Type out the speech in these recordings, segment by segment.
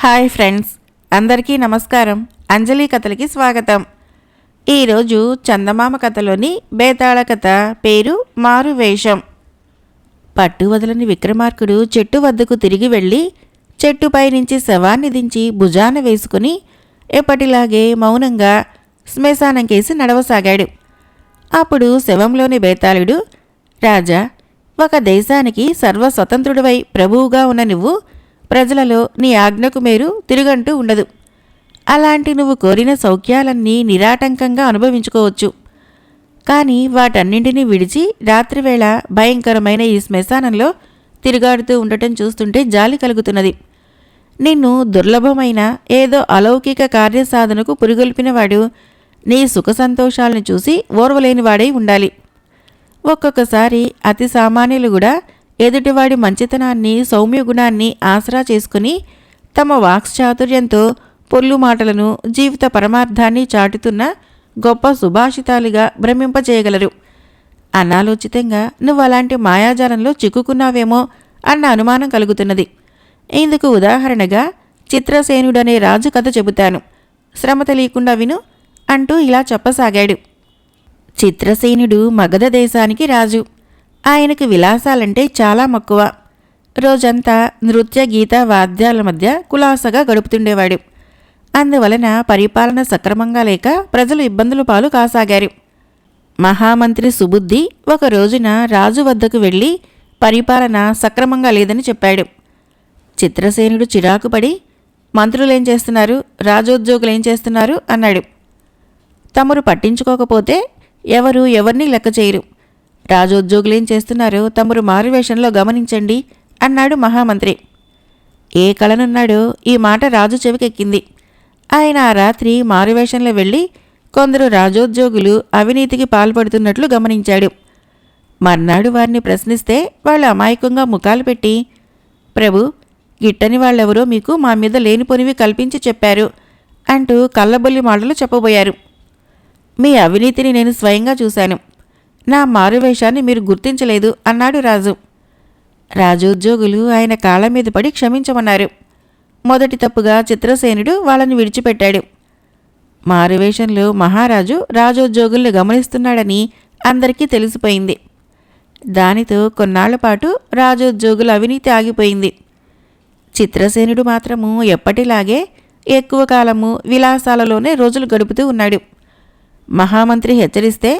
Hi friends, అందరికీ నమస్కారం. అంజలి కథలకి స్వాగతం. ఈరోజు చందమామ కథలోని బేతాళ కథ పేరు మారువేషం. పట్టు వదలని విక్రమార్కుడు చెట్టు వద్దకు తిరిగి వెళ్ళి చెట్టుపై నుంచి శవాన్ని దించి భుజాన వేసుకుని ఎప్పటిలాగే మౌనంగా శ్మశానం కేసి నడవసాగాడు. అప్పుడు శవంలోని బేతాళుడు, రాజా, ఒక దేశానికి సర్వస్వతంత్రుడివై ప్రభువుగా ఉన్న నువ్వు ప్రజలలో నీ ఆజ్ఞకు మేరు తిరుగంటూ ఉండదు. అలాంటి నువ్వు కోరిన సౌఖ్యాలన్నీ నిరాటంకంగా అనుభవించుకోవచ్చు. కానీ వాటన్నింటినీ విడిచి రాత్రివేళ భయంకరమైన ఈ శ్మశానంలో తిరుగాడుతూ ఉండటం చూస్తుంటే జాలి కలుగుతున్నది. నిన్ను దుర్లభమైన ఏదో అలౌకిక కార్యసాధనకు పురిగొల్పినవాడు నీ సుఖ సంతోషాలను చూసి ఓర్వలేనివాడై ఉండాలి. ఒక్కొక్కసారి అతి సామాన్యులు కూడా ఎదుటివాడి మంచితనాన్ని, సౌమ్య గుణాన్ని ఆసరా చేసుకుని తమ వాక్చాతుర్యంతో పొల్లు మాటలను, జీవిత పరమార్థాన్ని చాటుతున్న గొప్ప సుభాషితాలుగా భ్రమింపచేయగలరు. అనాలోచితంగా నువ్వు అలాంటి మాయాజాలంలో చిక్కుకున్నావేమో అన్న అనుమానం కలుగుతున్నది. ఇందుకు ఉదాహరణగా చిత్రసేనుడనే రాజు కథ చెబుతాను, శ్రమ తెలియకుండా విను అంటూ ఇలా చెప్పసాగాడు. చిత్రసేనుడు మగధ దేశానికి రాజు. ఆయనకు విలాసాలంటే చాలా మక్కువ. రోజంతా నృత్య, గీత, వాద్యాల మధ్య కులాసగా గడుపుతుండేవాడు. అందువలన పరిపాలన సక్రమంగా లేక ప్రజలు ఇబ్బందుల పాలు కాసాగారు. మహామంత్రి సుబుద్ధి ఒక రోజున రాజు వద్దకు వెళ్ళి పరిపాలన సక్రమంగా లేదని చెప్పాడు. చిత్రసేనుడు చిరాకుపడి, మంత్రులేం చేస్తున్నారు, రాజోద్యోగులేం చేస్తున్నారు అన్నాడు. తమరు పట్టించుకోకపోతే ఎవరు ఎవరిని లెక్క చేయరు. రాజోద్యోగులేం చేస్తున్నారో తమరు మారువేషంలో గమనించండి అన్నాడు మహామంత్రి. ఏ కలనున్నాడో ఈ మాట రాజు చెవికెక్కింది. ఆయన ఆ రాత్రి మారువేషంలో వెళ్ళి కొందరు రాజోద్యోగులు అవినీతికి పాల్పడుతున్నట్లు గమనించాడు. మర్నాడు వారిని ప్రశ్నిస్తే వాళ్ళు అమాయకంగా ముఖాలు పెట్టి, ప్రభు, గిట్టని వాళ్ళెవరో మీకు మా మీద లేనిపోనివి కల్పించి చెప్పారు అంటూ కళ్ళబొల్లి మాటలు చెప్పబోయారు. మీ అవినీతిని నేను స్వయంగా చూశాను. నా మారువేషాన్ని మీరు గుర్తించలేదు అన్నాడు రాజు. రాజోద్యోగులు ఆయన కాళ్ళ మీద పడి క్షమించమన్నారు. మొదటి తప్పుగా చిత్రసేనుడు వాళ్ళని విడిచిపెట్టాడు. మారువేషంలో మహారాజు రాజోద్యోగుల్ని గమనిస్తున్నాడని అందరికీ తెలిసిపోయింది. దానితో కొన్నాళ్లపాటు రాజోద్యోగుల అవినీతి ఆగిపోయింది. చిత్రసేనుడు మాత్రము ఎప్పటిలాగే ఎక్కువ కాలము విలాసాలలోనే రోజులు గడుపుతూ ఉన్నాడు. మహామంత్రి హెచ్చరిస్తే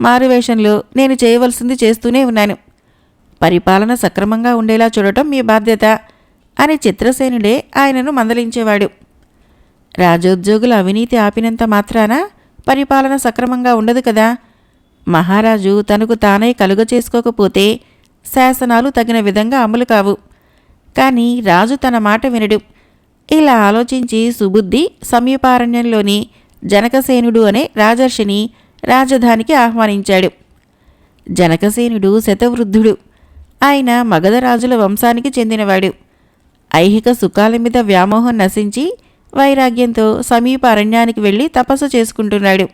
మారువేషంలో నేను చేయవలసింది చేస్తూనే ఉన్నాను. పరిపాలన సక్రమంగా ఉండేలా చూడటం మీ బాధ్యత అని చిత్రసేనుడే ఆయనను మందలించేవాడు. రాజోద్యోగుల అవినీతి ఆపినంత మాత్రాన పరిపాలన సక్రమంగా ఉండదు కదా. మహారాజు తనకు తానై కలుగ చేసుకోకపోతే శాసనాలు తగిన విధంగా అమలు కావు. కానీ రాజు తన మాట వినడు. ఇలా ఆలోచించి సుబుద్ధి సమీపారణ్యంలోని జనకసేనుడు అనే రాజర్షిని రాజధానికి ఆహ్వానించాడు. జనకసేనుడు శతవృద్ధుడు. ఆయన మగధ రాజుల వంశానికి చెందినవాడు. ఐహిక సుఖాల మీద వ్యామోహం నశించి వైరాగ్యంతో సమీప అరణ్యానికి వెళ్ళి తపస్సు చేసుకుంటున్నాడు.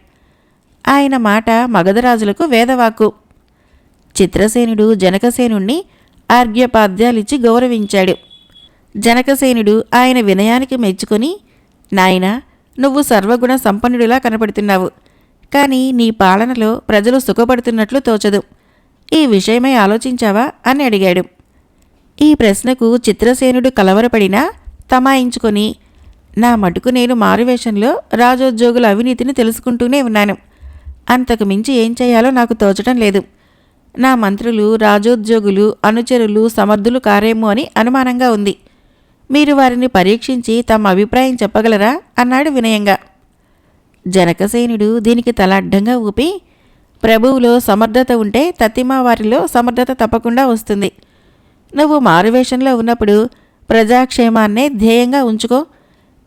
ఆయన మాట మగధరాజులకు వేదవాక్కు. చిత్రసేనుడు జనకసేనుణ్ణి ఆర్ఘ్యపాద్యాలిచ్చి గౌరవించాడు. జనకసేనుడు ఆయన వినయానికి మెచ్చుకొని, నాయనా, నువ్వు సర్వగుణ సంపన్నుడిలా కనపడుతున్నావు. కానీ నీ పాలనలో ప్రజలు సుఖపడుతున్నట్లు తోచదు. ఈ విషయమై ఆలోచించావా అని అడిగాడు. ఈ ప్రశ్నకు చిత్రసేనుడు కలవరపడినా తమాయించుకొని, నా మటుకు నేను మారువేషంలో రాజోద్యోగుల అవినీతిని తెలుసుకుంటూనే ఉన్నాను. అంతకు మించి ఏం చేయాలో నాకు తోచడం లేదు. నా మంత్రులు, రాజోద్యోగులు, అనుచరులు సమర్థులు కారేమో అని అనుమానంగా ఉంది. మీరు వారిని పరీక్షించి తమ అభిప్రాయం చెప్పగలరా అన్నాడు వినయంగా. జనకసేనుడు దీనికి తల అడ్డంగా ఊపి, ప్రభువులో సమర్థత ఉంటే తత్తిమా వారిలో సమర్థత తప్పకుండా వస్తుంది. నువ్వు మారువేషంలో ఉన్నప్పుడు ప్రజాక్షేమాన్నే ధ్యేయంగా ఉంచుకో.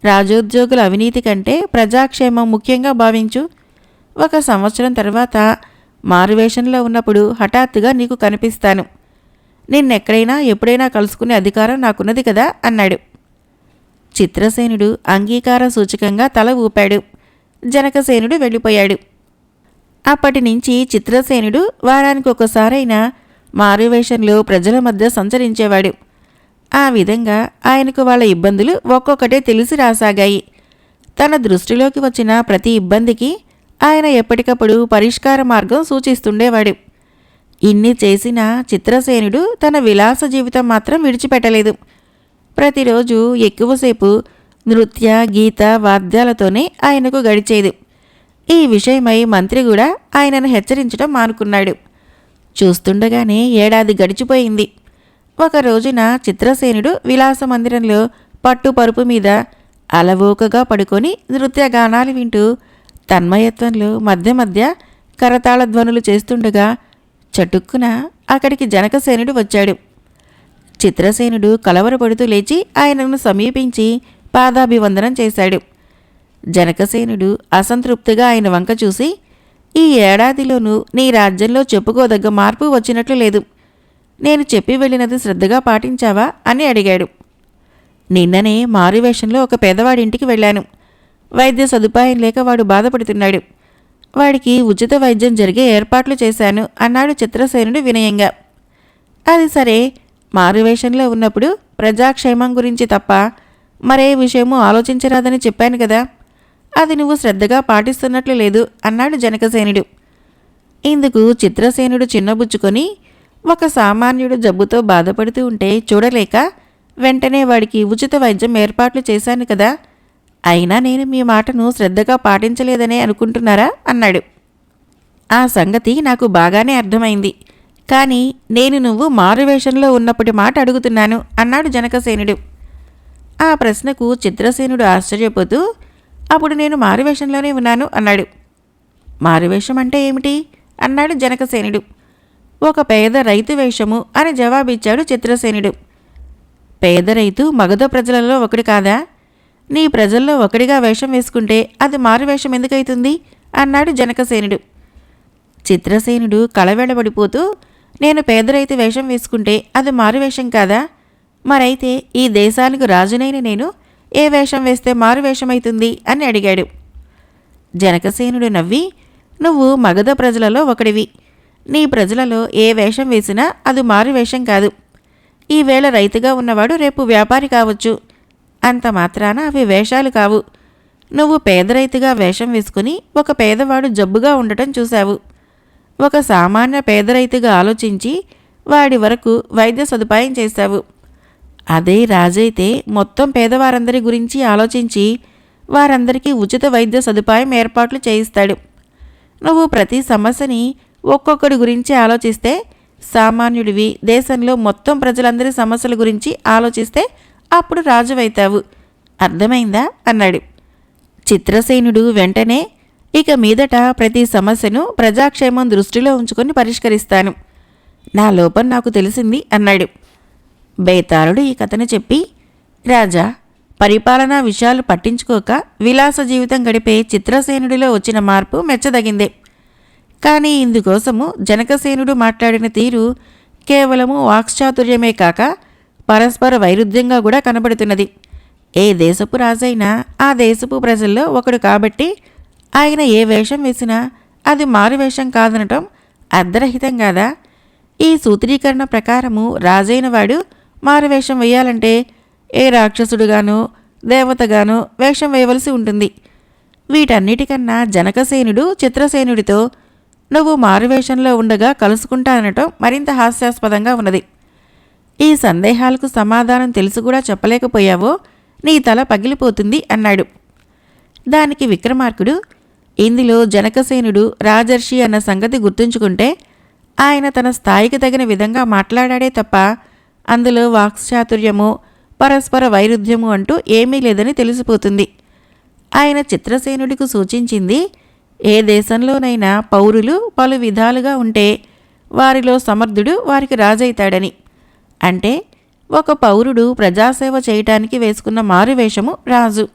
రాజోద్యోగుల అవినీతి కంటే ప్రజాక్షేమం ముఖ్యంగా భావించు. 1 సంవత్సరం తర్వాత మారువేషంలో ఉన్నప్పుడు హఠాత్తుగా నీకు కనిపిస్తాను. నిన్నెక్కడైనా ఎప్పుడైనా కలుసుకునే అధికారం నాకున్నది కదా అన్నాడు. చిత్రసేనుడు అంగీకార సూచకంగా తల ఊపాడు. జనకసేనుడు వెళ్ళిపోయాడు. అప్పటి నుంచి చిత్రసేనుడు వారానికి ఒకసారైనా మారువేషంలో ప్రజల మధ్య సంచరించేవాడు. ఆ విధంగా ఆయనకు వాళ్ళ ఇబ్బందులు ఒక్కొక్కటే తెలిసి రాసాగాయి. తన దృష్టిలోకి వచ్చిన ప్రతి ఇబ్బందికి ఆయన ఎప్పటికప్పుడు పరిష్కార మార్గం సూచిస్తుండేవాడు. ఇన్ని చేసిన చిత్రసేనుడు తన విలాస జీవితం మాత్రం విడిచిపెట్టలేదు. ప్రతిరోజు ఎక్కువసేపు నృత్య గీత వాద్యాలతోనే ఆయనకు గడిచేది. ఈ విషయమై మంత్రి కూడా ఆయనను హెచ్చరించడం మానుకున్నాడు. చూస్తుండగానే ఏడాది గడిచిపోయింది. ఒక రోజున చిత్రసేనుడు విలాస మందిరంలో పట్టు పరుపు మీద అలవోకగా పడుకొని నృత్యగానాలు వింటూ తన్మయత్వంలో మధ్య మధ్య కరతాళ ధ్వనులు చేస్తుండగా చటుక్కున అక్కడికి జనకసేనుడు వచ్చాడు. చిత్రసేనుడు కలవరపడుతూ లేచి ఆయనను సమీపించి పాదాభివందనం చేశాడు. జనకసేనుడు అసంతృప్తిగా ఆయన వంక చూసి, ఈ ఏడాదిలోనూ నీ రాజ్యంలో చెప్పుకోదగ్గ మార్పు వచ్చినట్లు లేదు. నేను చెప్పి వెళ్ళినది శ్రద్ధగా పాటించావా అని అడిగాడు. నిన్ననే మారువేషంలో ఒక పేదవాడింటికి వెళ్ళాను. వైద్య సదుపాయం లేక వాడు బాధపడుతున్నాడు. వాడికి ఉచిత వైద్యం జరిగే ఏర్పాట్లు చేశాను అన్నాడు చిత్రసేనుడు వినయంగా. అది సరే, మారువేషంలో ఉన్నప్పుడు ప్రజాక్షేమం గురించి తప్ప మరే విషయమూ ఆలోచించరాదని చెప్పాను కదా. అది నువ్వు శ్రద్ధగా పాటిస్తున్నట్లు లేదు అన్నాడు జనకసేనుడు. ఇందుకు చిత్రసేనుడు చిన్నబుచ్చుకొని, ఒక సామాన్యుడు జబ్బుతో బాధపడుతూ ఉంటే చూడలేక వెంటనే వాడికి ఉచిత వైద్యం ఏర్పాట్లు చేశాను కదా. అయినా నేను మీ మాటను శ్రద్ధగా పాటించలేదనే అనుకుంటున్నారా అన్నాడు. ఆ సంగతి నాకు బాగానే అర్థమైంది. కానీ నేను నువ్వు మారువేషంలో ఉన్నప్పటి మాట అడుగుతున్నాను అన్నాడు జనకసేనుడు. ఆ ప్రశ్నకు చిత్రసేనుడు ఆశ్చర్యపోతూ, అప్పుడు నేను మారువేషంలోనే ఉన్నాను అన్నాడు. మారువేషం అంటే ఏమిటి అన్నాడు జనకసేనుడు. ఒక పేద రైతు వేషము అని జవాబిచ్చాడు చిత్రసేనుడు. పేద రైతు మగధ ప్రజలలో ఒకడు కాదా? నీ ప్రజల్లో ఒకడిగా వేషం వేసుకుంటే అది మారువేషం ఎందుకైతుంది అన్నాడు జనకసేనుడు. చిత్రసేనుడు కళవెళబడిపోతూ, నేను పేద రైతు వేషం వేసుకుంటే అది మారువేషం కాదా? మరైతే ఈ దేశానికి రాజునైన నేను ఏ వేషం వేస్తే మారువేషమైతుంది అని అడిగాడు. జనకసేనుడు నవ్వి, నువ్వు మగధ ప్రజలలో ఒకడివి. నీ ప్రజలలో ఏ వేషం వేసినా అది మారువేషం కాదు. ఈవేళ రైతుగా ఉన్నవాడు రేపు వ్యాపారి కావచ్చు. అంత మాత్రాన అవి వేషాలు కావు. నువ్వు పేద రైతుగా వేషం వేసుకుని ఒక పేదవాడు జబ్బుగా ఉండటం చూశావు. ఒక సామాన్య పేద రైతుగా ఆలోచించి వాడి వరకు వైద్య సదుపాయం చేశావు. అదే రాజైతే మొత్తం పేదవారందరి గురించి ఆలోచించి వారందరికీ ఉచిత వైద్య సదుపాయం ఏర్పాట్లు చేయిస్తాడు. నువ్వు ప్రతి సమస్యని ఒక్కొక్కడి గురించి ఆలోచిస్తే సామాన్యుడివి దేశంలో మొత్తం ప్రజలందరి సమస్యల గురించి ఆలోచిస్తే అప్పుడు రాజువైతావు. అర్థమైందా అన్నాడు. చిత్రసేనుడు వెంటనే, ఇక మీదట ప్రతి సమస్యను ప్రజాక్షేమం దృష్టిలో ఉంచుకొని పరిష్కరిస్తాను. నా లోపం నాకు తెలిసింది అన్నాడు. బేతాళుడు ఈ కథను చెప్పి, రాజా, పరిపాలనా విషయాలు పట్టించుకోక విలాస జీవితం గడిపే చిత్రసేనుడిలో వచ్చిన మార్పు మెచ్చదగిందే. కానీ ఇందుకోసము జనకసేనుడు మాట్లాడిన తీరు కేవలము వాక్చాతుర్యమే కాక పరస్పర వైరుధ్యంగా కూడా కనబడుతున్నది. ఏ దేశపు రాజైనా ఆ దేశపు ప్రజల్లో ఒకడు కాబట్టి ఆయన ఏ వేషం వేసినా అది మారువేషం కాదనటం అర్ధరహితం కాదా? ఈ సూత్రీకరణ ప్రకారము రాజైన వాడు మారువేషం వేయాలంటే ఏ రాక్షసుడుగానో దేవతగానో వేషం వేయవలసి ఉంటుంది. వీటన్నిటికన్నా జనకసేనుడు చిత్రసేనుడితో నువ్వు మారువేషంలో ఉండగా కలుసుకుంటానటం మరింత హాస్యాస్పదంగా ఉన్నది. ఈ సందేహాలకు సమాధానం తెలిసి కూడా చెప్పలేకపోయావో నీ తల పగిలిపోతుంది అన్నాడు. దానికి విక్రమార్కుడు, ఇందులో జనకసేనుడు రాజర్షి అన్న సంగతి గుర్తుంచుకుంటే ఆయన తన స్థాయికి తగిన విధంగా మాట్లాడాడే తప్ప అందులో వాక్చాతుర్యము పరస్పర వైరుధ్యము అంటూ ఏమీ లేదని తెలిసిపోతుంది. ఆయన చిత్రసేనుడికి సూచించింది, ఏ దేశంలోనైనా పౌరులు పలు విధాలుగా ఉంటే వారిలో సమర్థుడు వారికి రాజైతాడని. అంటే ఒక పౌరుడు ప్రజాసేవ చేయటానికి వేసుకున్న మారువేషము రాజు.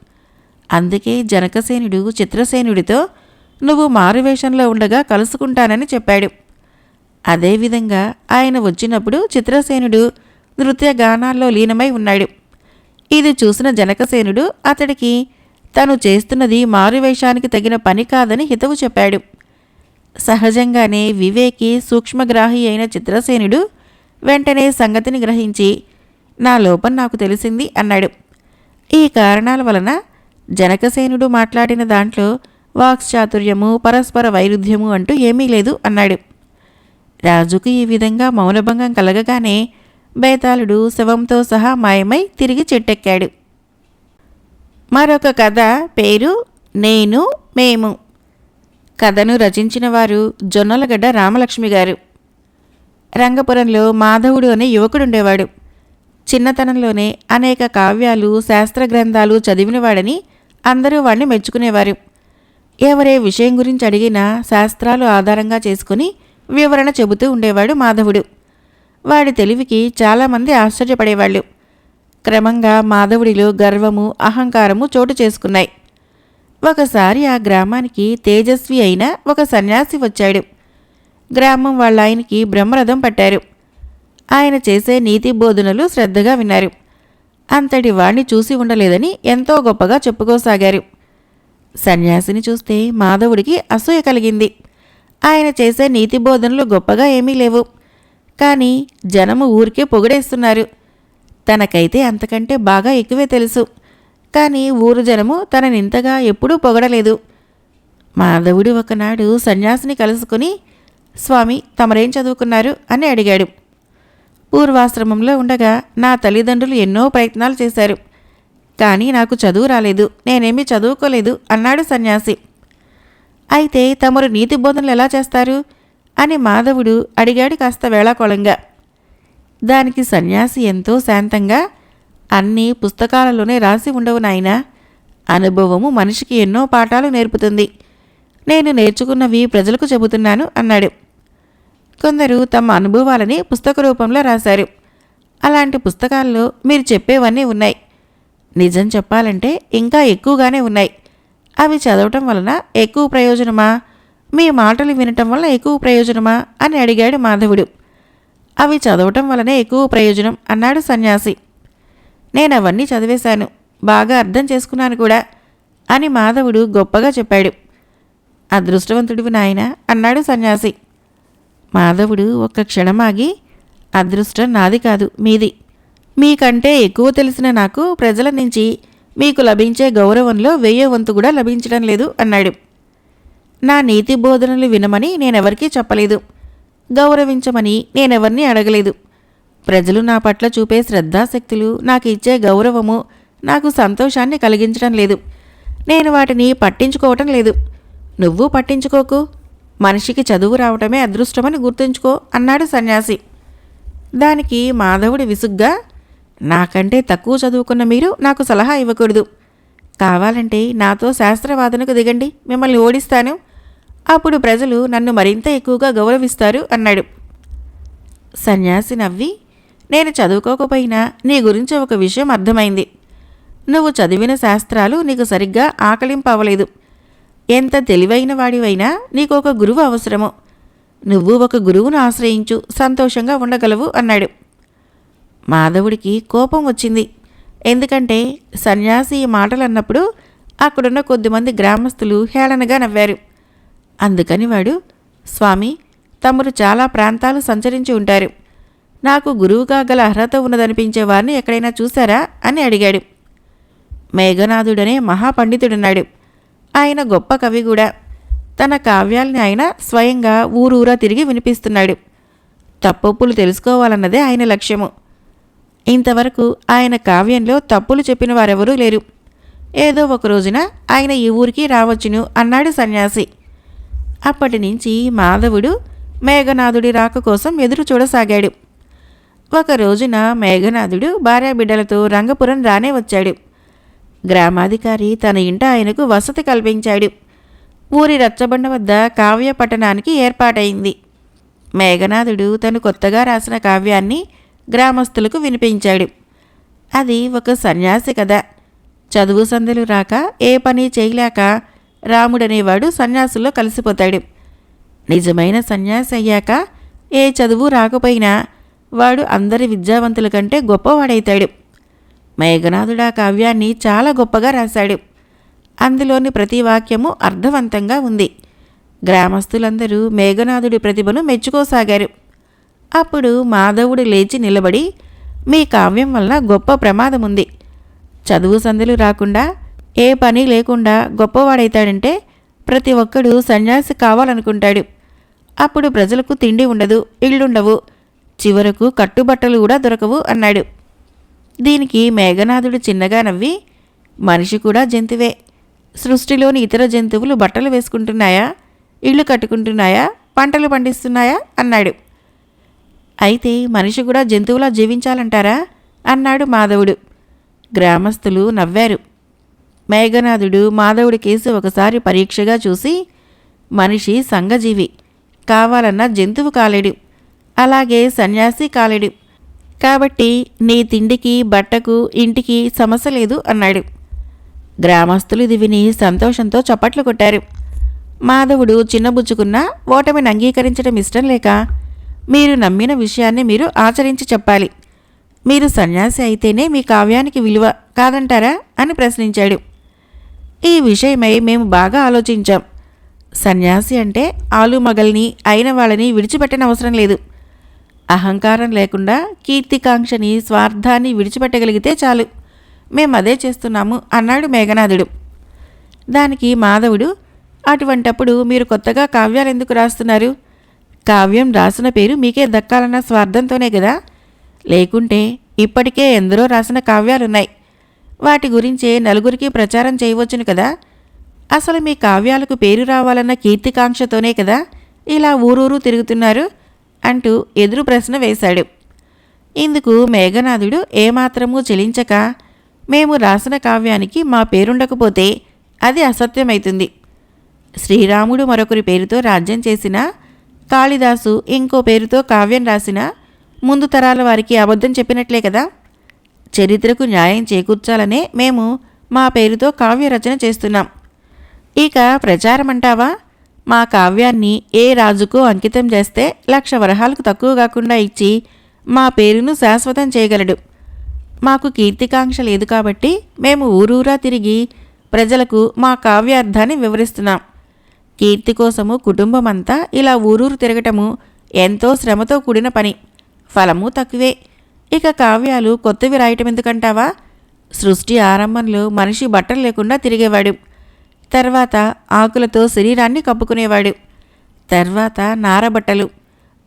అందుకే జనకసేనుడు చిత్రసేనుడితో నువ్వు మారువేషంలో ఉండగా కలుసుకుంటానని చెప్పాడు. అదేవిధంగా ఆయన వచ్చినప్పుడు చిత్రసేనుడు నృత్య గానాల్లో లీనమై ఉన్నాడు. ఇది చూసిన జనకసేనుడు అతడికి తను చేస్తున్నది మారువేషానికి తగిన పని కాదని హితవు చెప్పాడు. సహజంగానే వివేకి సూక్ష్మగ్రాహి అయిన చిత్రసేనుడు వెంటనే సంగతిని గ్రహించి, నా లోపం నాకు తెలిసింది అన్నాడు. ఈ కారణాల వలన జనకసేనుడు మాట్లాడిన దాంట్లో వాక్చాతుర్యము, పరస్పర వైరుధ్యము అంటూ ఏమీ లేదు అన్నాడు. రాజుకు ఈ విధంగా మౌనభంగం కలగగానే బేతాళుడు శవంతో సహా మాయమై తిరిగి చెట్టెక్కాడు. మరొక కథ పేరు నేను మేము. కథను రచించిన వారు జొన్నలగడ్డ రామలక్ష్మి గారు. రంగపురంలో మాధవుడు అనే యువకుడుండేవాడు. చిన్నతనంలోనే అనేక కావ్యాలు, శాస్త్ర గ్రంథాలు చదివినవాడని అందరూ వాడిని మెచ్చుకునేవారు. ఎవరే విషయం గురించి అడిగినా శాస్త్రాలు ఆధారంగా చేసుకుని వివరణ చెబుతూ ఉండేవాడు మాధవుడు. వాడి తెలివికి చాలామంది ఆశ్చర్యపడేవాళ్ళు. క్రమంగా మాధవుడిలో గర్వము, అహంకారము చోటు చేసుకున్నాయి. ఒకసారి ఆ గ్రామానికి తేజస్వి అయిన ఒక సన్యాసి వచ్చాడు. గ్రామం వాళ్ళ ఆయనకి బ్రహ్మరథం పట్టారు. ఆయన చేసే నీతి బోధనలు శ్రద్ధగా విన్నారు. అంతటి వాణ్ణి చూసి ఉండలేదని ఎంతో గొప్పగా చెప్పుకోసాగారు. సన్యాసిని చూస్తే మాధవుడికి అసూయ కలిగింది. ఆయన చేసే నీతి బోధనలు గొప్పగా ఏమీ లేవు, కానీ జనము ఊరికే పొగిడేస్తున్నారు. తనకైతే అంతకంటే బాగా ఎక్కువే తెలుసు, కానీ ఊరు జనము తననింతగా ఎప్పుడూ పొగడలేదు. మాధవుడు ఒకనాడు సన్యాసిని కలుసుకుని, స్వామి, తమరేం చదువుకున్నారు అని అడిగాడు. పూర్వాశ్రమంలో ఉండగా నా తల్లిదండ్రులు ఎన్నో ప్రయత్నాలు చేశారు, కానీ నాకు చదువు రాలేదు, నేనేమీ చదువుకోలేదు అన్నాడు సన్యాసి. అయితే తమరు నీతి బోధనలు ఎలా చేస్తారు అని మాధవుడు అడిగాడు కాస్త వేళాకోళంగా. దానికి సన్యాసి ఎంతో శాంతంగా, అన్నీ పుస్తకాలలోనే రాసి ఉండవు నాయనా, అనుభవము మనిషికి ఎన్నో పాఠాలు నేర్పుతుంది. నేను నేర్చుకున్నవి ప్రజలకు చెబుతున్నాను అన్నాడు. కొందరు తమ అనుభవాలని పుస్తక రూపంలో రాశారు. అలాంటి పుస్తకాల్లో మీరు చెప్పేవన్నీ ఉన్నాయి. నిజం చెప్పాలంటే ఇంకా ఎక్కువగానే ఉన్నాయి. అవి చదవటం వలన ఎక్కువ ప్రయోజనమా, మీ మాటలు వినటం వలన ఎక్కువ ప్రయోజనమా అని అడిగాడు మాధవుడు. అవి చదవటం వలనే ఎక్కువ ప్రయోజనం అన్నాడు సన్యాసి. నేనవన్నీ చదివేశాను, బాగా అర్థం చేసుకున్నాను కూడా అని మాధవుడు గొప్పగా చెప్పాడు. అదృష్టవంతుడివి నాయనా అన్నాడు సన్యాసి. మాధవుడు ఒక్క క్షణమాగి, అదృష్టం నాది కాదు, మీది. మీకంటే ఎక్కువ తెలిసిన నాకు ప్రజల నుంచి మీకు లభించే గౌరవంలో 1000వ వంతు కూడా లభించడం లేదు అన్నాడు. నా నీతి బోధనలు వినమని నేనెవరికీ చెప్పలేదు, గౌరవించమని నేనెవరినీ అడగలేదు. ప్రజలు నా పట్ల చూపే శ్రద్ధాశక్తులు, నాకు ఇచ్చే గౌరవము నాకు సంతోషాన్ని కలిగించడం లేదు. నేను వాటిని పట్టించుకోవటం లేదు. నువ్వు పట్టించుకోకు. మనిషికి చదువు రావటమే అదృష్టమని గుర్తుంచుకో అన్నాడు సన్యాసి. దానికి మాధవుడి విసుగ్గా, నాకంటే తక్కువ చదువుకున్న మీరు నాకు సలహా ఇవ్వకూడదు. కావాలంటే నాతో శాస్త్రవాదనకు దిగండి, మిమ్మల్ని ఓడిస్తాను. అప్పుడు ప్రజలు నన్ను మరింత ఎక్కువగా గౌరవిస్తారు అన్నాడు. సన్యాసి నవ్వి, నేను చదువుకోకపోయినా నీ గురించి ఒక విషయం అర్థమైంది. నువ్వు చదివిన శాస్త్రాలు నీకు సరిగ్గా ఆకలింపవలేదు. ఎంత తెలివైన వాడివైనా నీకు ఒక గురువు అవసరము. నువ్వు ఒక గురువును ఆశ్రయించు, సంతోషంగా ఉండగలవు అన్నాడు. మాధవుడికి కోపం వచ్చింది. ఎందుకంటే సన్యాసి ఈ మాటలు అన్నప్పుడు అక్కడున్న కొద్దిమంది గ్రామస్తులు హేళనగా నవ్వారు. అందుకని వాడు, స్వామి, తమరు చాలా ప్రాంతాలు సంచరించి ఉంటారు. నాకు గురువుగా గల అర్హత ఉన్నదనిపించే వారిని ఎక్కడైనా చూశారా అని అడిగాడు. మేఘనాథుడనే మహాపండితుడున్నాడు. ఆయన గొప్ప కవి కూడా. తన కావ్యాల్ని ఆయన స్వయంగా ఊరూరా తిరిగి వినిపిస్తున్నాడు. తప్పొప్పులు తెలుసుకోవాలన్నదే ఆయన లక్ష్యము. ఇంతవరకు ఆయన కావ్యంలో తప్పులు చెప్పిన వారెవరూ లేరు. ఏదో ఒక రోజున ఆయన ఈ ఊరికి రావచ్చును అన్నాడు సన్యాసి. అప్పటి నుంచి మాధవుడు మేఘనాథుడి రాక కోసం ఎదురు చూడసాగాడు. ఒక రోజున మేఘనాథుడు భార్యాబిడ్డలతో రంగపురం రానే వచ్చాడు. గ్రామాధికారి తన ఇంట ఆయనకు వసతి కల్పించాడు. ఊరి రచ్చబండ వద్ద కావ్య పఠనానికి ఏర్పాటైంది. మేఘనాథుడు తను కొత్తగా రాసిన కావ్యాన్ని గ్రామస్తులకు వినిపించాడు. అది ఒక సన్యాసి కథ. చదువు సందులు రాక ఏ పని చేయలేక రాముడనేవాడు సన్యాసుల్లో కలిసిపోతాడు. నిజమైన సన్యాసి అయ్యాక ఏ చదువు రాకపోయినా వాడు అందరి విద్యావంతుల కంటే గొప్పవాడైతాడు. మేఘనాథుడా కావ్యాన్ని చాలా గొప్పగా రాశాడు. అందులోని ప్రతి వాక్యము అర్థవంతంగా ఉంది. గ్రామస్తులందరూ మేఘనాథుడి ప్రతిభను మెచ్చుకోసాగారు. అప్పుడు మాధవుడు లేచి నిలబడి, మీ కావ్యం వల్ల గొప్ప ప్రమాదం ఉంది. చదువు సందులు రాకుండా ఏ పని లేకుండా గొప్పవాడైతాడంటే ప్రతి ఒక్కడూ సన్యాసి కావాలనుకుంటాడు. అప్పుడు ప్రజలకు తిండి ఉండదు, ఇళ్ళుండవు, చివరకు కట్టుబట్టలు కూడా దొరకవు అన్నాడు. దీనికి మేఘనాథుడు చిన్నగా నవ్వి, మనిషి కూడా జంతువే. సృష్టిలోని ఇతర జంతువులు బట్టలు వేసుకుంటున్నాయా, ఇళ్ళు కట్టుకుంటున్నాయా, పంటలు పండిస్తున్నాయా అన్నాడు. అయితే మనిషి కూడా జంతువులా జీవించాలంటారా అన్నాడు మాధవుడు. గ్రామస్తులు నవ్వారు. మేఘనాథుడు మాధవుడి కేసు ఒకసారి పరీక్షగా చూసి, మనిషి సంఘజీవి, కావాలన్న జంతువు కాలేడు, అలాగే సన్యాసి కాలేడు, కాబట్టి నీ తిండికి బట్టకు ఇంటికి సమస్య లేదు అన్నాడు. గ్రామస్తులు ఇది విని సంతోషంతో చప్పట్లు కొట్టారు. మాధవుడు చిన్నబుచ్చుకున్న ఓటమిని అంగీకరించడం ఇష్టం లేక, మీరు నమ్మిన విషయాన్ని మీరు ఆచరించి చెప్పాలి, మీరు సన్యాసి అయితేనే మీ కావ్యానికి విలువ కాదంటారా అని ప్రశ్నించాడు. ఈ విషయమై మేము బాగా ఆలోచించాం. సన్యాసి అంటే ఆలుమగల్ని అయిన వాళ్ళని విడిచిపెట్టని అవసరం లేదు. అహంకారం లేకుండా కీర్తికాంక్షని స్వార్థాన్ని విడిచిపెట్టగలిగితే చాలు. మేమదే చేస్తున్నాము అన్నాడు మేఘనాథుడు. దానికి మాధవుడు, అటువంటప్పుడు మీరు కొత్తగా కావ్యాలు ఎందుకు రాస్తున్నారు? కావ్యం రాసిన పేరు మీకే దక్కాలన్న స్వార్థంతోనే కదా. లేకుంటే ఇప్పటికే ఎందరో రాసిన కావ్యాలున్నాయి, వాటి గురించే నలుగురికి ప్రచారం చేయవచ్చును కదా. అసలు మీ కావ్యాలకు పేరు రావాలన్న కీర్తికాంక్షతోనే కదా ఇలా ఊరూరు తిరుగుతున్నారు అంటూ ఎదురు ప్రశ్న వేశాడు. ఇందుకు మేఘనాథుడు ఏమాత్రమూ చెలించక, మేము రాసిన కావ్యానికి మా పేరుండకపోతే అది అసత్యమైతుంది. శ్రీరాముడు మరొకరి పేరుతో రాజ్యం చేసినా, కాళిదాసు ఇంకో పేరుతో కావ్యం రాసినా ముందు తరాల వారికి అబద్ధం చెప్పినట్లే కదా. చరిత్రకు న్యాయం చేకూర్చాలనే మేము మా పేరుతో కావ్య రచన చేస్తున్నాం. ఇక ప్రచారమంటావా? మా కావ్యాన్ని ఏ రాజుకో అంకితం చేస్తే 1,00,000 వరహాలకు తక్కువ కాకుండా ఇచ్చి మా పేరును శాశ్వతం చేయగలడు. మాకు కీర్తికాంక్ష లేదు కాబట్టి మేము ఊరూరా తిరిగి ప్రజలకు మా కావ్యార్థాన్ని వివరిస్తున్నాం. కీర్తి కోసము కుటుంబమంతా ఇలా ఊరూరు తిరగటము ఎంతో శ్రమతో కూడిన పని, ఫలము తక్కువే. ఇక కావ్యాలు కొత్తవి రాయటం ఎందుకంటావా? సృష్టి ఆరంభంలో మనిషి బట్టలు లేకుండా తిరిగేవాడు, తర్వాత ఆకులతో శరీరాన్ని కప్పుకునేవాడు, తర్వాత నారబట్టలు,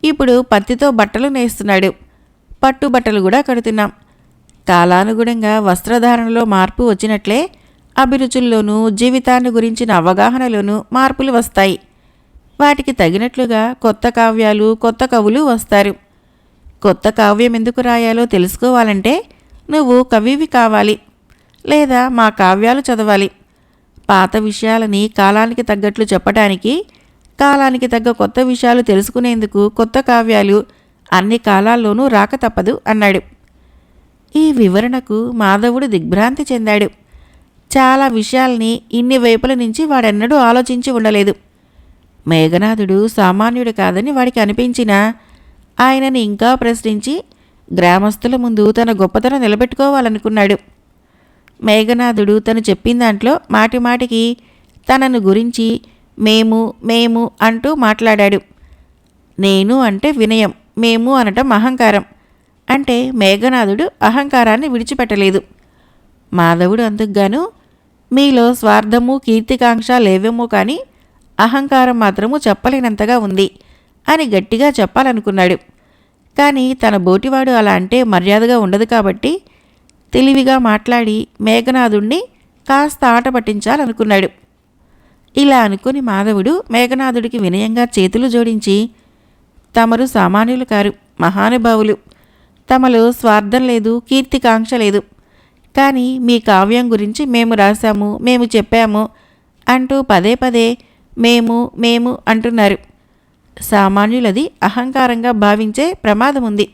ఇప్పుడు పత్తితో బట్టలు నేస్తున్నాడు, పట్టుబట్టలు కూడా కడుతున్నాం. కాలానుగుణంగా వస్త్రధారణలో మార్పు వచ్చినట్లే అభిరుచుల్లోనూ జీవితాన్ని గురించిన అవగాహనలోనూ మార్పులు వస్తాయి. వాటికి తగినట్లుగా కొత్త కావ్యాలు, కొత్త కవులు వస్తారు. కొత్త కావ్యం ఎందుకు రాయాలో తెలుసుకోవాలంటే నువ్వు కవివి కావాలి, లేదా మా కావ్యాలు చదవాలి. పాత విషయాలని కాలానికి తగ్గట్లు చెప్పటానికి, కాలానికి తగ్గ కొత్త విషయాలు తెలుసుకునేందుకు కొత్త కావ్యాలు అన్ని కాలాల్లోనూ రాక తప్పదు అన్నాడు. ఈ వివరణకు మాధవుడు దిగ్భ్రాంతి చెందాడు. చాలా విషయాల్ని ఇన్ని వైపుల నుంచి వాడెన్నడూ ఆలోచించి ఉండలేదు. మేఘనాథుడు సామాన్యుడు కాదని వాడికి అనిపించినా ఆయనని ఇంకా ప్రశ్నించి గ్రామస్తుల ముందు తన గొప్పతనం నిలబెట్టుకోవాలనుకున్నాడు. మేఘనాథుడు తను చెప్పిన దాంట్లో మాటిమాటికి తనను గురించి మేము మేము అంటూ మాట్లాడాడు. నేను అంటే వినయం, మేము అనటం అహంకారం. అంటే మేఘనాథుడు అహంకారాన్ని విడిచిపెట్టలేదు. మాధవుడు అందుకుగాను, మీలో స్వార్థము కీర్తికాంక్ష లేవేమో కానీ అహంకారం మాత్రము చెప్పలేనంతగా ఉంది అని గట్టిగా చెప్పాలనుకున్నాడు. కానీ తన బోటివాడు అలా అంటే మర్యాదగా ఉండదు కాబట్టి తెలివిగా మాట్లాడి మేఘనాథుణ్ణి కాస్త ఆట పట్టించాలనుకున్నాడు. ఇలా అనుకుని మాధవుడు మేఘనాథుడికి వినయంగా చేతులు జోడించి, తమరు సామాన్యులు కారు, మహానుభావులు. తమలో స్వార్థం లేదు, కీర్తికాంక్ష లేదు. కానీ మీ కావ్యం గురించి మేము రాశాము, మేము చెప్పాము అంటూ పదే పదే మేము మేము అంటున్నారు. సామాన్యులది అహంకారంగా భావించే ప్రమాదం ఉంది.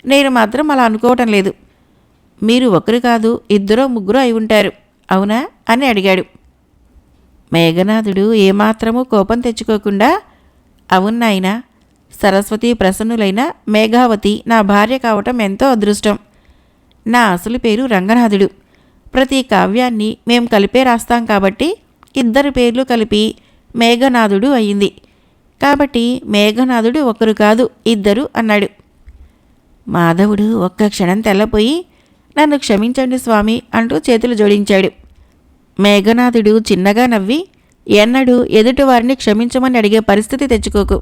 నేను మాత్రం అలా అనుకోవటం లేదు. మీరు ఒకరు కాదు, 2-3 అయి ఉంటారు, అవునా అని అడిగాడు. మేఘనాథుడు ఏమాత్రమూ కోపం తెచ్చుకోకుండా, అవును నాయనా, సరస్వతి ప్రసన్నులైన మేఘావతి నా భార్య కావటం ఎంతో అదృష్టం. నా అసలు పేరు రంగనాథుడు. ప్రతి కావ్యాన్ని మేం కలిపే రాస్తాం కాబట్టి 2 పేర్లు కలిపి మేఘనాథుడు అయింది. కాబట్టి మేఘనాథుడు ఒకరు కాదు, 2 అన్నాడు. మాధవుడు ఒక్క క్షణం తెల్లపోయి, నన్ను క్షమించండి స్వామి అంటూ చేతులు జోడించాడు. మేఘనాథుడు చిన్నగా నవ్వి, ఎన్నడూ ఎదుటివారిని క్షమించమని అడిగే పరిస్థితి తెచ్చుకోకు.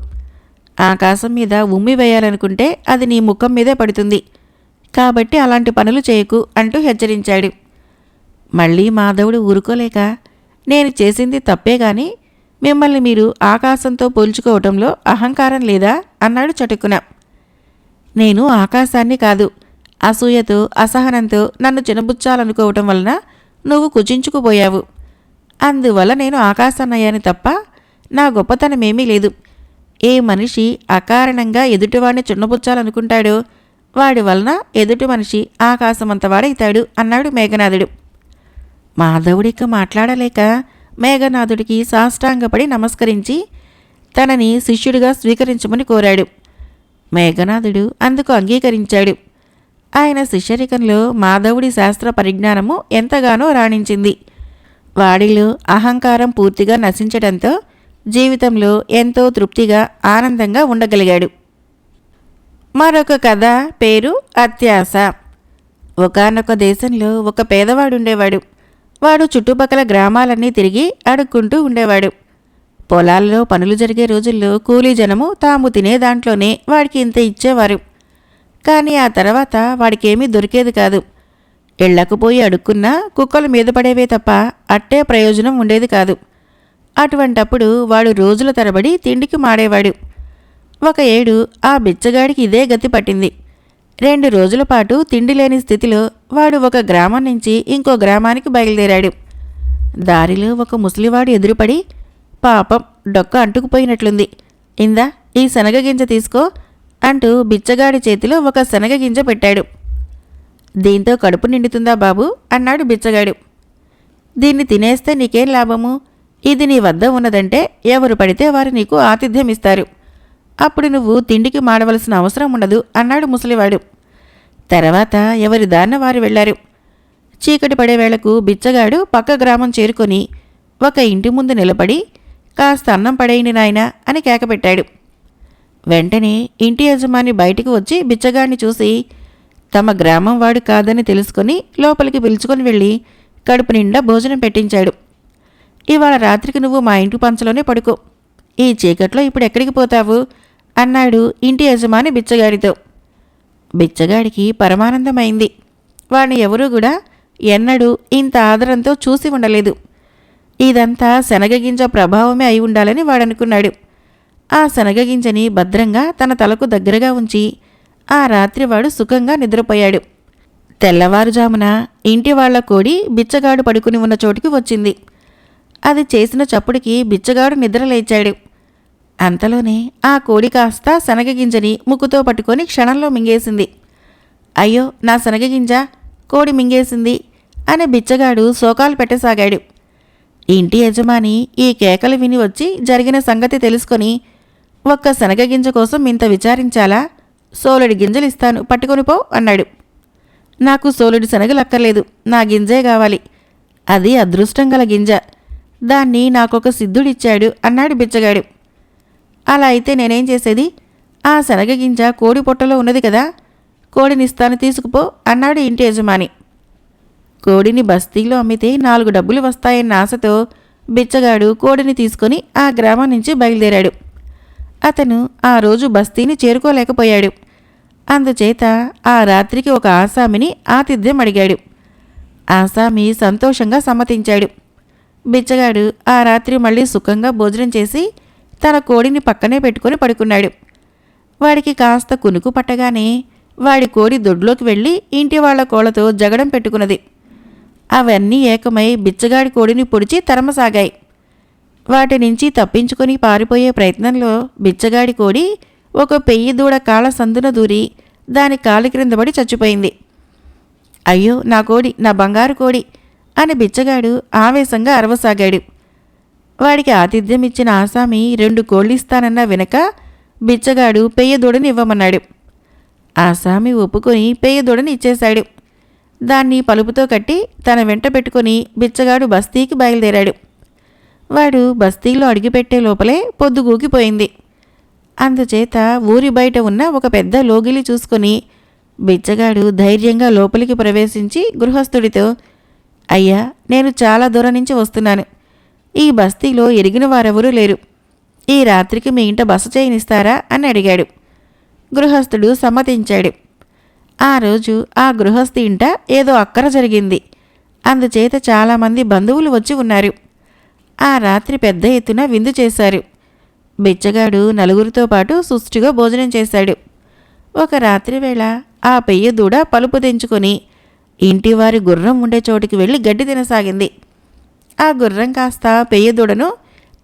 ఆకాశం మీద ఉమ్మి వేయాలనుకుంటే అది నీ ముఖం మీదే పడుతుంది. కాబట్టి అలాంటి పనులు చేయకు అంటూ హెచ్చరించాడు. మళ్ళీ మాధవుడు ఊరుకోలేక, నేను చేసింది తప్పే గాని మిమ్మల్ని మీరు ఆకాశంతో పోల్చుకోవటంలో అహంకారం లేదా అన్నాడు చటుక్కున. నేను ఆకాశాన్ని కాదు, అసూయతో అసహనంతో నన్ను చినబుచ్చాలనుకోవటం వలన నువ్వు కుచించుకుపోయావు. అందువల్ల నేను ఆకాశాన్నయ్యాను తప్ప నా గొప్పతనమేమీ లేదు. ఏ మనిషి అకారణంగా ఎదుటివాడిని చిన్నబుచ్చాలనుకుంటాడో వాడి వలన ఎదుటి మనిషి ఆకాశమంతవాడైతాడు అన్నాడు మేఘనాథుడు. మాధవుడిక మాట్లాడలేక మేఘనాథుడికి సాష్టాంగపడి నమస్కరించి తనని శిష్యుడిగా స్వీకరించమని కోరాడు. మేఘనాథుడు అందుకు అంగీకరించాడు. ఆయన శిష్యరికంలో మాధవుడి శాస్త్ర పరిజ్ఞానము ఎంతగానో రాణించింది. వాడిలో అహంకారం పూర్తిగా నశించడంతో జీవితంలో ఎంతో తృప్తిగా ఆనందంగా ఉండగలిగాడు. మరొక కథ పేరు అత్యాశ. ఒకానొక దేశంలో ఒక పేదవాడుండేవాడు. వాడు చుట్టుపక్కల గ్రామాలన్నీ తిరిగి అడుక్కుంటూ ఉండేవాడు. పొలాల్లో పనులు జరిగే రోజుల్లో కూలీ జనము తాము తినే దాంట్లోనే వాడికి ఇంత ఇచ్చేవారు. కానీ ఆ తర్వాత వాడికేమీ దొరికేది కాదు. ఇళ్లకు పోయి అడుక్కున్నా కుక్కలు మీద పడేవే తప్ప అట్టే ప్రయోజనం ఉండేది కాదు. అటువంటప్పుడు వాడు రోజుల తరబడి తిండికి మాడేవాడు. ఒక ఏడు ఆ బిచ్చగాడికి ఇదే గతి పట్టింది. 2 రోజుల పాటు తిండి లేని స్థితిలో వాడు ఒక గ్రామం నుంచి ఇంకో గ్రామానికి బయలుదేరాడు. దారిలో ఒక ముసలివాడు ఎదురుపడి, పాపం డొక్క అంటుకుపోయినట్లుంది, ఇందా ఈ శనగ గింజ తీసుకో అంటూ బిచ్చగాడి చేతిలో ఒక శనగ గింజ పెట్టాడు. దీంతో కడుపు నిండుతుందా బాబు అన్నాడు బిచ్చగాడు. దీన్ని తినేస్తే నీకేం లాభము? ఇది నీ వద్ద ఉన్నదంటే ఎవరు పడితే వారు నీకు ఆతిథ్యం ఇస్తారు. అప్పుడు నువ్వు తిండికి మాడవలసిన అవసరం ఉండదు అన్నాడు ముసలివాడు. తర్వాత ఎవరి దారిన వారు వెళ్లారు. చీకటి పడే వేళకు బిచ్చగాడు పక్క గ్రామం చేరుకొని ఒక ఇంటి ముందు నిలబడి, కాస్త అన్నం పడేయండి నాయనా అని కేకపెట్టాడు. వెంటనే ఇంటి యజమాని బయటికి వచ్చి బిచ్చగాడిని చూసి తమ గ్రామం వాడు కాదని తెలుసుకొని లోపలికి పిలుచుకొని వెళ్ళి కడుపు నిండా భోజనం పెట్టించాడు. ఇవాళ రాత్రికి నువ్వు మా ఇంటి పంచలోనే పడుకో, ఈ చీకట్లో ఇప్పుడు ఎక్కడికి పోతావు అన్నాడు ఇంటి యజమాని బిచ్చగాడితో. బిచ్చగాడికి పరమానందమైంది. వాడిని ఎవరూ కూడా ఎన్నడూ ఇంత ఆదరంతో చూసి ఉండలేదు. ఇదంతా శనగగింజ ప్రభావమే అయి ఉండాలని వాడనుకున్నాడు. ఆ శనగగింజని భద్రంగా తన తలకు దగ్గరగా ఉంచి ఆ రాత్రి వాడు సుఖంగా నిద్రపోయాడు. తెల్లవారుజామున ఇంటి వాళ్ల కోడి బిచ్చగాడు పడుకుని ఉన్న చోటికి వచ్చింది. అది చేసిన చప్పుడికి బిచ్చగాడు నిద్రలేచాడు. అంతలోనే ఆ కోడి కాస్త శనగగింజని ముక్కుతో పట్టుకొని క్షణంలో మింగేసింది. అయ్యో నా శనగగింజ కోడి మింగేసింది అని బిచ్చగాడు శోకాలు పెట్టసాగాడు. ఇంటి యజమాని ఈ కేకలు విని వచ్చి జరిగిన సంగతి తెలుసుకొని, ఒక్క శనగగింజ కోసం ఇంత విచారించాలా? సోలెడు గింజలిస్తాను, పట్టుకొని పో అన్నాడు. నాకు సోలెడు శనగలక్కర్లేదు, నా గింజే కావాలి. అది అదృష్టం గల గింజ, దాన్ని నాకొక సిద్ధుడిచ్చాడు అన్నాడు బిచ్చగాడు. అలా అయితే నేనేం చేసేది? ఆ శనగగింజ కోడి పొట్టలో ఉన్నది కదా, కోడినిస్తాను తీసుకుపో అన్నాడు ఇంటి యజమాని. కోడిని బస్తీలో అమ్మితే 4 డబ్బులు వస్తాయన్న ఆశతో బిచ్చగాడు కోడిని తీసుకొని ఆ గ్రామం నుంచి బయలుదేరాడు. అతను ఆ రోజు బస్తీని చేరుకోలేకపోయాడు. అందుచేత ఆ రాత్రికి ఒక ఆసామిని ఆతిథ్యం అడిగాడు. ఆసామి సంతోషంగా సమ్మతించాడు. బిచ్చగాడు ఆ రాత్రి మళ్ళీ సుఖంగా భోజనం చేసి తన కోడిని పక్కనే పెట్టుకుని పడుకున్నాడు. వాడికి కాస్త కునుకు పట్టగానే వాడి కోడి దొడ్లోకి వెళ్ళి ఇంటి వాళ్ల కోళ్లతో జగడం పెట్టుకున్నది. అవన్నీ ఏకమై బిచ్చగాడి కోడిని పొడిచి తరమసాగాయి. వాటి నుంచి తప్పించుకొని పారిపోయే ప్రయత్నంలో బిచ్చగాడి కోడి ఒక పెయ్యి దూడ కాళ్ళ సందున దూరి దాని కాలి క్రింద పడి చచ్చిపోయింది. అయ్యో నా కోడి, నా బంగారు కోడి అని బిచ్చగాడు ఆవేశంగా అరవసాగాడు. వాడికి ఆతిథ్యం ఇచ్చిన ఆసామి 2 కోళ్ళిస్తానన్నా వెనక బిచ్చగాడు పెయ్య దూడని ఇవ్వమన్నాడు. ఆసామి ఒప్పుకొని పెయ్య దూడని ఇచ్చేశాడు. దాన్ని పలుపుతో కట్టి తన వెంట పెట్టుకుని బిచ్చగాడు బస్తీకి బయలుదేరాడు. వాడు బస్తీలో అడిగిపెట్టే లోపలే పొద్దుగూకిపోయింది. అందుచేత ఊరి బయట ఉన్న ఒక పెద్ద లోగిలి చూసుకొని బిచ్చగాడు ధైర్యంగా లోపలికి ప్రవేశించి గృహస్థుడితో, అయ్యా, నేను చాలా దూరం నుంచి వస్తున్నాను. ఈ బస్తీలో ఎరిగిన వారెవరూ లేరు. ఈ రాత్రికి మీ ఇంట బస చేయనిస్తారా అని అడిగాడు. గృహస్థుడు సమ్మతించాడు. ఆ రోజు ఆ గృహస్థి ఇంట ఏదో అక్కర జరిగింది. అందుచేత చాలామంది బంధువులు వచ్చి ఉన్నారు. ఆ రాత్రి పెద్ద ఎత్తున విందు చేశారు. బిచ్చగాడు నలుగురితో పాటు సుష్టిగా భోజనం చేశాడు. ఒక రాత్రి వేళ ఆ పెయ్య దూడ పలుపు తెంచుకొని ఇంటివారి గుర్రం ఉండే చోటికి వెళ్ళి గడ్డి తినసాగింది. ఆ గుర్రం కాస్త పెయ్య దూడను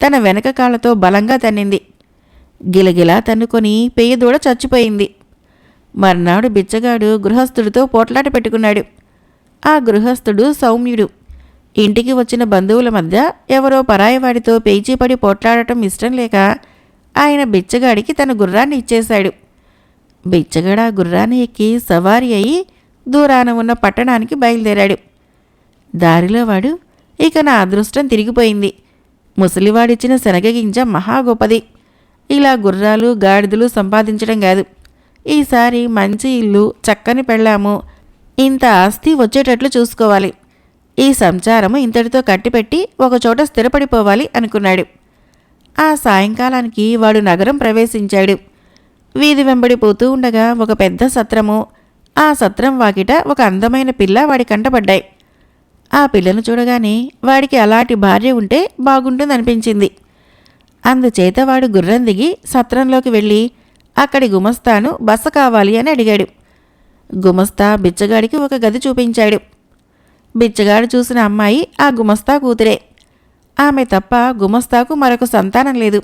తన వెనక కాళ్ళతో బలంగా తన్నింది. గిలగిలా తన్నుకొని పెయ్య దూడ చచ్చిపోయింది. మర్నాడు బిచ్చగాడు గృహస్థుడితో పోట్లాట పెట్టుకున్నాడు. ఆ గృహస్థుడు సౌమ్యుడు. ఇంటికి వచ్చిన బంధువుల మధ్య ఎవరో పరాయివాడితో పేచీపడి పోట్లాడటం ఇష్టం లేక ఆయన బిచ్చగాడికి తన గుర్రాన్ని ఇచ్చేశాడు. బిచ్చగాడు ఆ గుర్రాన్ని ఎక్కి సవారీ అయి దూరాన ఉన్న పట్టణానికి బయలుదేరాడు. దారిలో వాడు, ఇక నా అదృష్టం తిరిగిపోయింది. ముసలివాడిచ్చిన శనగగింజ మహా గొప్పది. ఇలా గుర్రాలు గాడిదలు సంపాదించడం కాదు, ఈసారి మంచి ఇల్లు, చక్కని పెళ్ళాము, ఇంత ఆస్తి వచ్చేటట్లు చూసుకోవాలి. ఈ సంచారము ఇంతటితో కట్టిపెట్టి ఒకచోట స్థిరపడిపోవాలి అనుకున్నాడు. ఆ సాయంకాలానికి వాడు నగరం ప్రవేశించాడు. వీధి వెంబడిపోతూ ఉండగా ఒక పెద్ద సత్రము, ఆ సత్రం వాకిట ఒక అందమైన పిల్ల వాడి కంటపడ్డాయి. ఆ పిల్లను చూడగానే వాడికి అలాంటి భార్య ఉంటే బాగుంటుందనిపించింది. అందుచేత వాడు గుర్రం దిగి సత్రంలోకి వెళ్ళి అక్కడి గుమస్తాను బస కావాలి అని అడిగాడు. గుమస్తా బిచ్చగాడికి ఒక గది చూపించాడు. బిచ్చగాడు చూసిన అమ్మాయి ఆ గుమస్తా కూతురే. ఆమె తప్ప గుమస్తాకు మరొక సంతానం లేదు.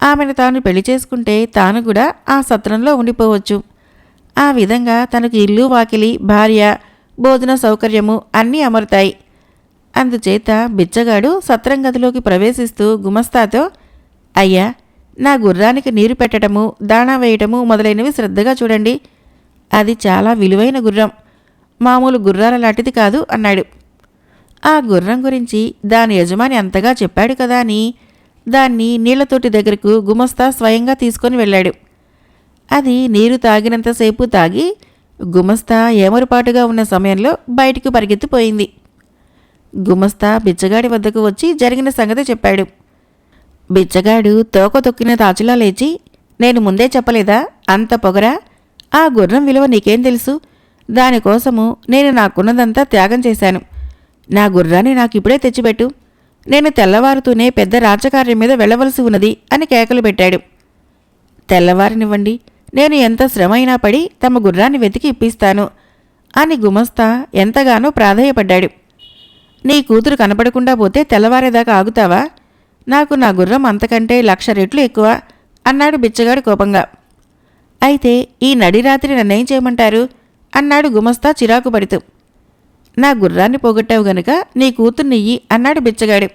ఆమెను తాను పెళ్లి చేసుకుంటే తాను కూడా ఆ సత్రంలో ఉండిపోవచ్చు. ఆ విధంగా తనకు ఇల్లు, వాకిలి, భార్య, భోజన సౌకర్యము అన్నీ అమరుతాయి. అందుచేత బిచ్చగాడు సత్రం గదిలోకి ప్రవేశిస్తూ గుమస్తాతో, అయ్యా, నా గుర్రానికి నీరు పెట్టడము, దాణా వేయటము మొదలైనవి శ్రద్ధగా చూడండి. అది చాలా విలువైన గుర్రం, మామూలు గుర్రాల లాంటిది కాదు అన్నాడు. ఆ గుర్రం గురించి దాని యజమాని అంతగా చెప్పాడు కదా అని దాన్ని నీళ్లతోటి దగ్గరకు గుమస్తా స్వయంగా తీసుకొని వెళ్ళాడు. అది నీరు తాగినంతసేపు తాగి గుమస్తా ఏమరుపాటుగా ఉన్న సమయంలో బయటికి పరిగెత్తిపోయింది. గుమస్తా బిచ్చగాడి వద్దకు వచ్చి జరిగిన సంగతి చెప్పాడు. బిచ్చగాడు తోక తొక్కిన తాచులా లేచి, నేను ముందే చెప్పలేదా, అంత పొగరా? ఆ గుర్రం విలువ నీకేం తెలుసు? దానికోసము నేను నాకున్నదంతా త్యాగం చేశాను. నా గుర్రాన్ని నాకిప్పుడే తెచ్చిపెట్టు. నేను తెల్లవారుతూనే పెద్ద రాజకార్యం మీద వెళ్ళవలసి ఉన్నది అని కేకలు పెట్టాడు. తెల్లవారినివ్వండి, నేను ఎంత శ్రమైనా పడి తమ గుర్రాన్ని వెతికి ఇప్పిస్తాను అని గుమస్తా ఎంతగానో ప్రాధేయపడ్డాడు. నీ కూతురు కనపడకుండా పోతే తెల్లవారేదాకా ఆగుతావా? నాకు నా గుర్రం అంతకంటే 1,00,000 రెట్లు ఎక్కువ అన్నాడు బిచ్చగాడు కోపంగా. అయితే ఈ నడిరాత్రి నన్నేం చేయమంటారు అన్నాడు గుమస్తా చిరాకు పడుతూ. నా గుర్రాన్ని పోగొట్టావు గనుక నీ కూతుర్నియ్యి అన్నాడు బిచ్చగాడు.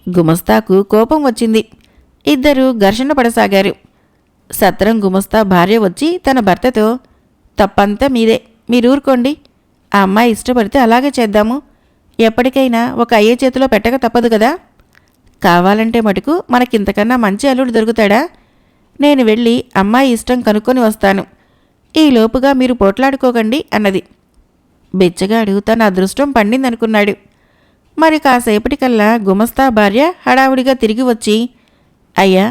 గుమస్తాకు కోపం వచ్చింది. ఇద్దరూ ఘర్షణ పడసాగారు. సత్రం గుమస్తా భార్య వచ్చి తన భర్తతో, తప్పంతా మీదే, మీరూరుకోండి. ఆ అమ్మాయి ఇష్టపడితే అలాగే చేద్దాము. ఎప్పటికైనా ఒక అయ్యే చేతిలో పెట్టక తప్పదు కదా. కావాలంటే మటుకు మనకింతకన్నా మంచి అల్లుడు దొరుకుతాడా? నేను వెళ్ళి అమ్మాయి ఇష్టం కనుక్కొని వస్తాను. ఈలోపుగా మీరు పోట్లాడుకోకండి అన్నది. బిచ్చగాడు తన అదృష్టం పండిందనుకున్నాడు. మరి కాసేపటికల్లా గుమస్తా భార్య హడావుడిగా తిరిగి వచ్చి, అయ్యా,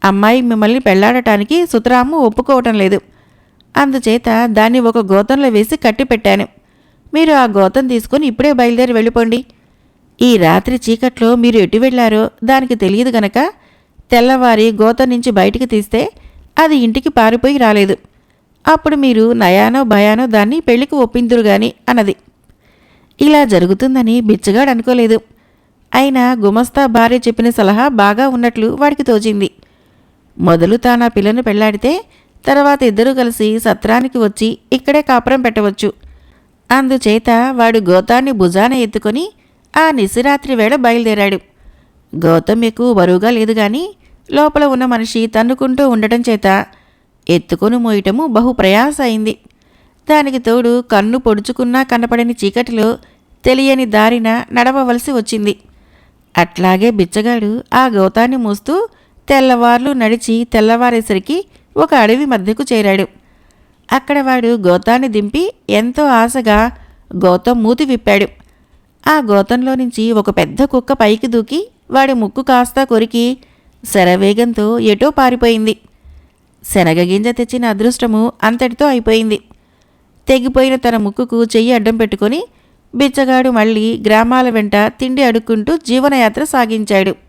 అమ్మాయి మిమ్మల్ని పెళ్లాడటానికి సుతరాము ఒప్పుకోవటం లేదు. అందుచేత దాన్ని ఒక గోతంలో వేసి కట్టిపెట్టాను. మీరు ఆ గోతం తీసుకుని ఇప్పుడే బయలుదేరి వెళ్ళిపోండి. ఈ రాత్రి చీకట్లో మీరు ఎటు వెళ్లారో దానికి తెలియదు గనక తెల్లవారి గోతం నుంచి బయటికి తీస్తే అది ఇంటికి పారిపోయి రాలేదు. అప్పుడు మీరు నయానో భయానో దాన్ని పెళ్లికి ఒప్పిందురుగాని అన్నది. ఇలా జరుగుతుందని బిచ్చగాడు అనుకోలేదు. అయినా గుమస్తా భార్య చెప్పిన సలహా బాగా ఉన్నట్లు వాడికి తోచింది. మొదలు తానా పిల్లను పెళ్లాడితే తర్వాత ఇద్దరూ కలిసి సత్రానికి వచ్చి ఇక్కడే కాపురం పెట్టవచ్చు. అందుచేత వాడు గోతాన్ని భుజాన ఎత్తుకొని ఆ నిశిరాత్రి వేళ బయలుదేరాడు. గౌతమ్ ఎక్కువ బరువుగా లేదు గాని లోపల ఉన్న మనిషి తన్నుకుంటూ ఉండటం చేత ఎత్తుకొని మోయటము బహు ప్రయాస అయింది. దానికి తోడు కన్ను పొడుచుకున్నా కనపడని చీకటిలో తెలియని దారిన నడవవలసి వచ్చింది. అట్లాగే బిచ్చగాడు ఆ గౌతాన్ని మోస్తూ తెల్లవార్లు నడిచి తెల్లవారేసరికి ఒక అడవి మధ్యకు చేరాడు. అక్కడ వాడు గోతాన్ని దింపి ఎంతో ఆశగా గోతం మూతి విప్పాడు. ఆ గోతంలో నుంచి ఒక పెద్ద కుక్క పైకి దూకి వాడి ముక్కు కాస్తా కొరికి శరవేగంతో ఎటో పారిపోయింది. శనగగింజ తెచ్చిన అదృష్టము అంతటితో అయిపోయింది. తెగిపోయిన తన ముక్కుకు చెయ్యి అడ్డం పెట్టుకొని బిచ్చగాడు మళ్ళీ గ్రామాల వెంట తిండి అడుక్కుంటూ జీవనయాత్ర సాగించాడు.